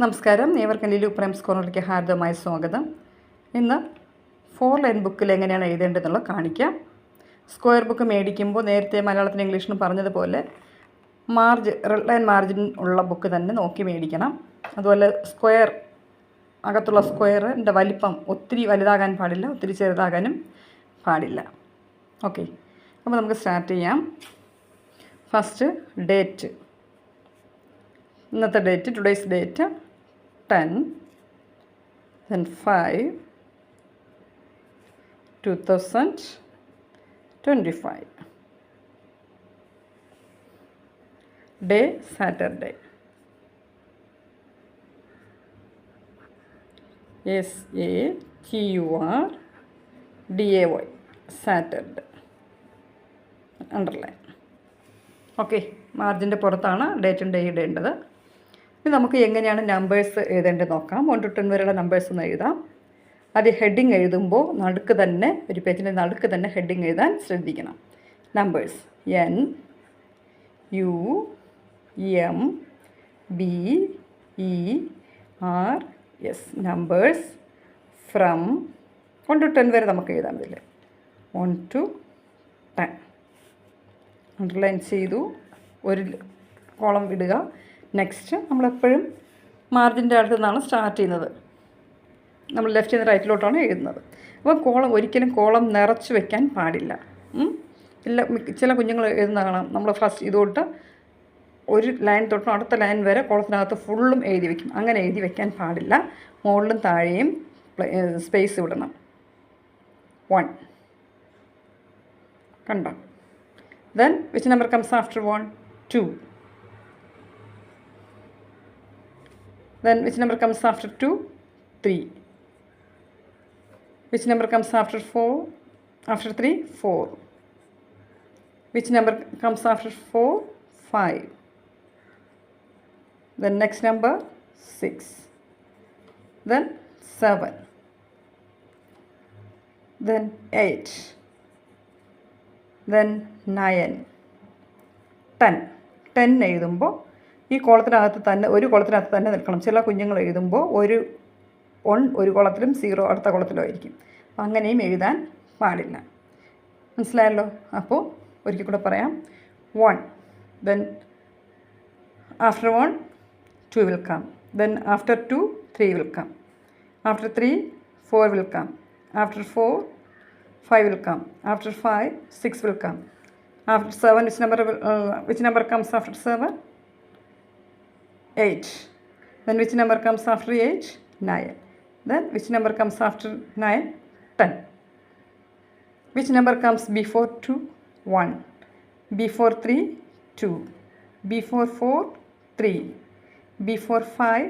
നമസ്കാരം, ഏവർക്കും ലിലു പ്രൈംസ് കോർണറിലേക്ക് ഹാർദവമായ സ്വാഗതം. ഇന്ന് 4 ലൈൻ ബുക്കിൽ എങ്ങനെയാണ് എഴുതേണ്ടതെന്നുള്ളത് കാണിക്കാം. സ്ക്വയർ ബുക്ക് മേടിക്കുമ്പോൾ നേരത്തെ മലയാളത്തിനും ഇംഗ്ലീഷിനും പറഞ്ഞതുപോലെ റെഡ് ലൈൻ മാർജിൻ ഉള്ള ബുക്ക് തന്നെ നോക്കി മേടിക്കണം. അതുപോലെ അകത്തുള്ള സ്ക്വയറിൻ്റെ വലിപ്പം ഒത്തിരി വലുതാകാൻ പാടില്ല, ഒത്തിരി ചെറുതാകാനും പാടില്ല. ഓക്കെ, അപ്പോൾ നമുക്ക് സ്റ്റാർട്ട് ചെയ്യാം. First date. ഇന്നത്തെ date, today's date 10, then 5, 2025. Day Saturday. SATURDAY, Saturday. Underline. Okay, മാർജിൻ്റെ പുറത്താണ് ഡേറ്റും ഡേ ഇടേണ്ടത്. ഇനി നമുക്ക് എങ്ങനെയാണ് നമ്പേഴ്സ് എഴുതേണ്ടത് നോക്കാം. 1 to 10 വരെയുള്ള നമ്പേഴ്സ് ഒന്ന് എഴുതാം. അത് ഹെഡിങ് എഴുതുമ്പോൾ നടുക്ക് തന്നെ, ഒരു പേജിൻ്റെ നടുക്ക് തന്നെ ഹെഡിങ് എഴുതാൻ ശ്രദ്ധിക്കണം. Numbers NUM BERS. Numbers from 1 to 10 വരെ നമുക്ക് എഴുതാൻ പറ്റില്ല. 1 to 10 അണ്ടർലൈൻ ചെയ്തു, ഒരു കോളം വിടുക. നെക്സ്റ്റ് നമ്മളെപ്പോഴും മാർജിൻ്റെ അടുത്ത് നിന്നാണ് സ്റ്റാർട്ട് ചെയ്യുന്നത്. നമ്മൾ ലെഫ്റ്റിൽ നിന്ന് റൈറ്റിലോട്ടാണ് എഴുതുന്നത്. അപ്പോൾ ഒരിക്കലും കോളം നിറച്ച് വെക്കാൻ പാടില്ല. ചില കുഞ്ഞുങ്ങൾ എഴുതുന്ന കാണാം, നമ്മൾ ഫസ്റ്റ് ഇതോട്ട് ഒരു ലൈൻ തൊട്ട് അടുത്ത ലൈൻ വരെ കോളത്തിനകത്ത് ഫുള്ളും എഴുതി വയ്ക്കും. അങ്ങനെ എഴുതി വയ്ക്കാൻ പാടില്ല. മുകളിലും താഴെയും സ്പേസ് വിടണം. 1 കണ്ടോ? Then which number comes after 1? 2. Then which number comes after 2? 3. Which number comes after 4? After 3? 4. Which number comes after 4? 5. Then next number 6. Then 7. Then 8. Then 9. 10. 10 എഴുതുമ്പോൾ ഈ കോളത്തിനകത്ത് തന്നെ, ഒരു കോളത്തിനകത്ത് തന്നെ നിൽക്കണം. ചില കുഞ്ഞുങ്ങൾ എഴുതുമ്പോൾ ഒരു കോളത്തിലും 0 അടുത്ത കോളത്തിലും ആയിരിക്കും. അപ്പം അങ്ങനെയും എഴുതാൻ പാടില്ല. മനസ്സിലായല്ലോ? അപ്പോൾ ഒരിക്കൽ കൂടെ പറയാം. 1. Then after 1, 2 will come. Then after 2, 3 will come. After 3, 4 will come. After 4, 5 will come. After 5, 6 will come. After 7, which number comes after 7? 8. Then which number comes after 8? 9. Then which number comes after 9? 10. Which number comes before 2? 1. Before 3? 2. Before 4? 3. Before 5?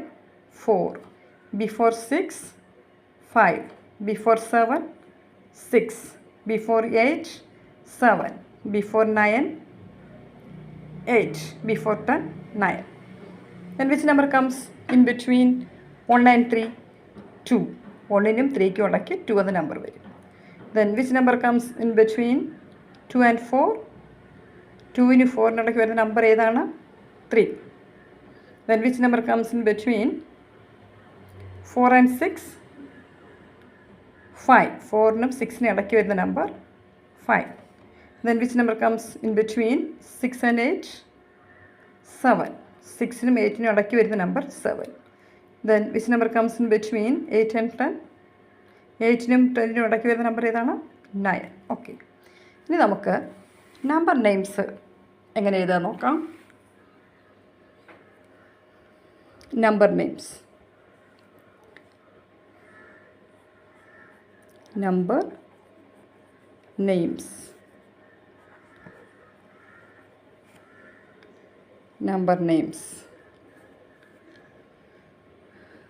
4. Before 6? 5. Before 7? 6. Before 8? 7. Before 9? 8. Before 10? 9. Then which number comes in between 1 and 3? 2. 1നും 3ക്കും ഇടയ്ക്ക് 2 എന്ന number വരും. Then which number comes in between 2 and 4? 2നും 4നും ഇടയ്ക്ക് വരുന്ന number ഏതാണ്? 3. Then which number comes in between 4 and 6? 5. 4നും 6നും ഇടയ്ക്ക് വരുന്ന number 5. Then which number comes in between 6 and 8? 7. 6നും 8നും ഇടയ്ക്ക് വരുന്ന number 7. Then which number comes in between 8 and 10? 8നും 10നും ഇടയ്ക്ക് വരുന്ന number ഏതാണ്? 9. ഓക്കെ, ഇനി നമുക്ക് നമ്പർ നെയിംസ് എങ്ങനെ എഴുതാൻ നോക്കാം. Number names. Number names. Number names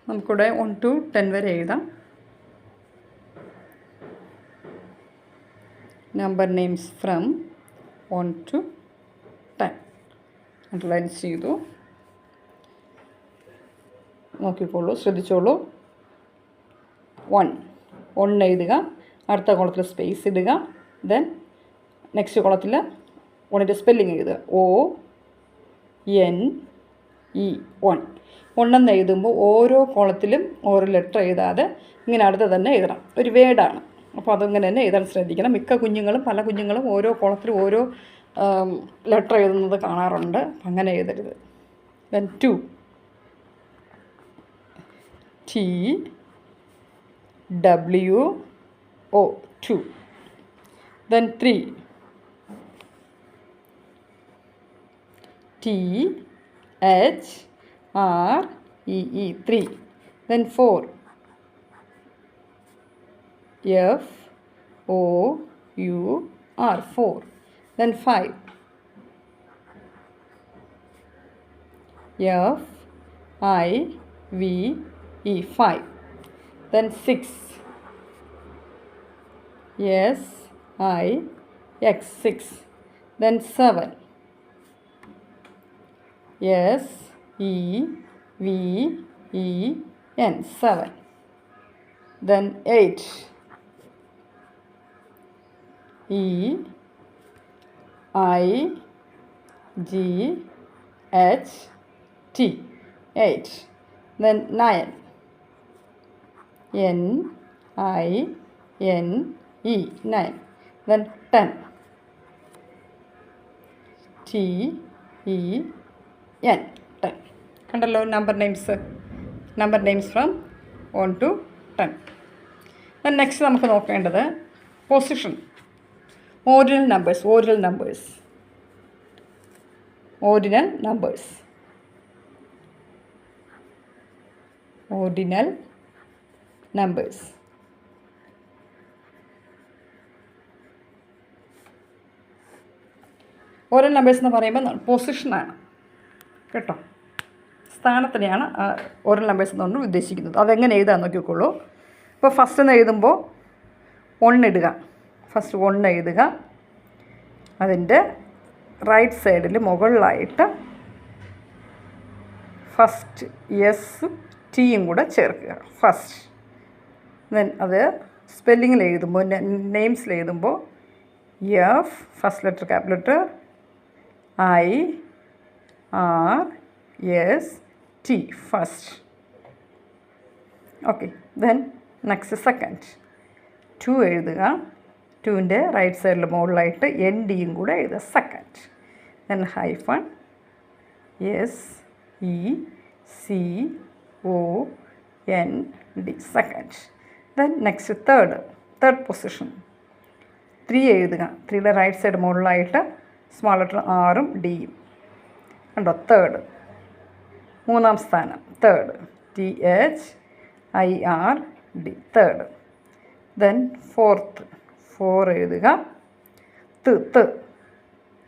നമുക്കിവിടെ 1 to 10 വരെ എഴുതാം. Number names from 1 to 10 underline ചെയ്തു. നോക്കിക്കോളൂ, ശ്രദ്ധിച്ചോളൂ. 1 എഴുതുക, അടുത്ത കോളത്തിൽ സ്പേസ് ഇടുക. ദെൻ നെക്സ്റ്റ് കോളത്തിൽ 1ൻ്റെ സ്പെല്ലിങ് എഴുതുക. ONE 1. 1 എഴുതുമ്പോൾ ഓരോ കോളത്തിലും ഓരോ ലെറ്റർ എഴുതാതെ ഇങ്ങനെ അടുത്ത് തന്നെ എഴുതണം. ഒരു വേർഡാണ്, അപ്പോൾ അതിങ്ങനെ തന്നെ എഴുതാൻ ശ്രദ്ധിക്കണം. മിക്ക കുഞ്ഞുങ്ങളും പല കുഞ്ഞുങ്ങളും ഓരോ കോളത്തിലും ഓരോ ലെറ്റർ എഴുതുന്നത് കാണാറുണ്ട്. അങ്ങനെ എഴുതരുത്. Then 2 T W O 2. Then 3 T H R E E 3. Then 4 F O U R 4. Then 5 F I V E 5. Then 6 S I X 6. Then 7 S E V E N 7. Then 8 E I G H T 8. Then 9 N I N E 9. Then 10 T E N 10. കണ്ടല്ലോ number names from 1 to 10. Then next നമുക്ക് നോക്കേണ്ടത് position. Ordinal numbers. ഓരോ numbers എന്ന് പറയുമ്പോൾ പൊസിഷനാണ് കേട്ടോ, സ്ഥാനത്തിനെയാണ് ഓരോ numbers എന്നുകൊണ്ട് ഉദ്ദേശിക്കുന്നത്. അതെങ്ങനെ എഴുതാൻ നോക്കിക്കോളൂ. ഇപ്പോൾ ഫസ്റ്റ് എന്ന് എഴുതുമ്പോൾ 1 ഇടുക. ഫസ്റ്റ് 1 എഴുതുക. അതിൻ്റെ റൈറ്റ് സൈഡിൽ മുകളിലായിട്ട് ഫസ്റ്റ് എസ് ടിയും കൂടെ ചേർക്കുക. ഫസ്റ്റ് ദെൻ അത് സ്പെല്ലിങ്ങിൽ എഴുതുമ്പോൾ നെയിംസിൽ എഴുതുമ്പോൾ F first letter capital letter I R S T first. Okay, then next second 2 എഴുതുക. 2ൻ്റെ റൈറ്റ് സൈഡിൽ മുകളിലായിട്ട് എൻ ഡിയും കൂടെ എഴുതുക. Second. Then hyphen S E C O N D second. Then next third position 3 എഴുതുക. 3യുടെ റൈറ്റ് സൈഡ് മുകളിലായിട്ട് small letter ആറും ഡിയും കണ്ടോ. തേർഡ്. മൂന്നാം സ്ഥാനം തേർഡ് THIRD തേർഡ്. ദെൻ 4 എഴുതുക.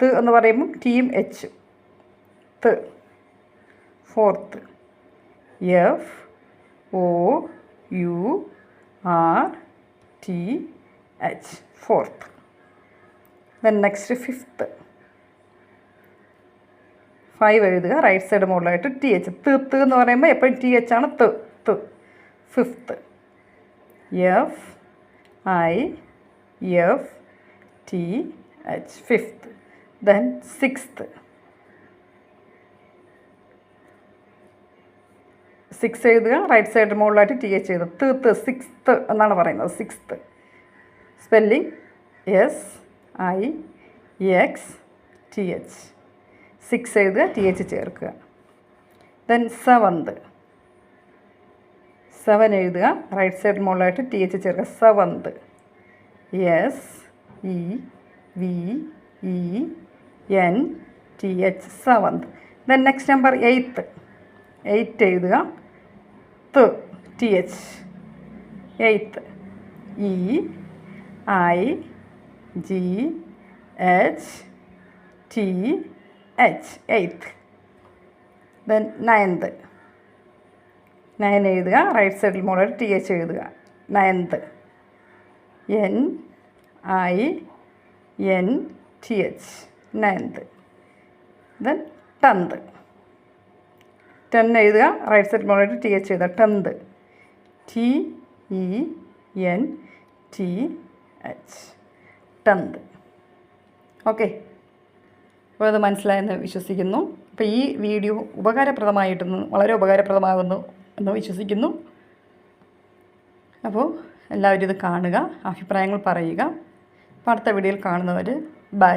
ത് എന്ന് പറയുമ്പം ടിയും എച്ചും. Fourth FOURTH fourth. Then next fifth 5 എഴുതുക. റൈറ്റ് സൈഡ് മുകളിലായിട്ട് TH. ത് എന്ന് പറയുമ്പോൾ എപ്പോഴും TH ആണ്. ത് fifth FIFTH fifth. Then sixth 6 എഴുതുക. റൈറ്റ് സൈഡ് മുകളിലായിട്ട് TH എഴുതുക. സിക്സ്ത്ത് എന്നാണ് പറയുന്നത്. Sixth spelling SIXTH. 6 എഴുതുക. TH ചേർക്കുക. ദെൻ സെവൻത്ത് 7 എഴുതുക. റൈറ്റ് സൈഡ് മുകളിലായിട്ട് TH ചേർക്കുക. Seventh SEVENTH seventh. Then next number 8 എഴുതുക. TH eighth EIGHTH eighth. Then ninth 9 എഴുതുക. റൈറ്റ് സൈഡിൽ മുകളിൽ TH എഴുതുക. Ninth NINTH ninth. Then 10th 10 എഴുതുക. റൈറ്റ് സൈഡ് മുകളിൽ TH എഴുതുക. 10th TENTH 10th. ഓക്കെ, അപ്പോൾ അത് മനസ്സിലായെന്ന് വിശ്വസിക്കുന്നു. അപ്പോൾ ഈ വീഡിയോ വളരെ ഉപകാരപ്രദമാകുന്നു എന്ന് വിശ്വസിക്കുന്നു. അപ്പോൾ എല്ലാവരും ഇത് കാണുക, അഭിപ്രായങ്ങൾ പറയുക. അപ്പോൾ അടുത്ത വീഡിയോയിൽ കാണുന്നവർ ബൈ.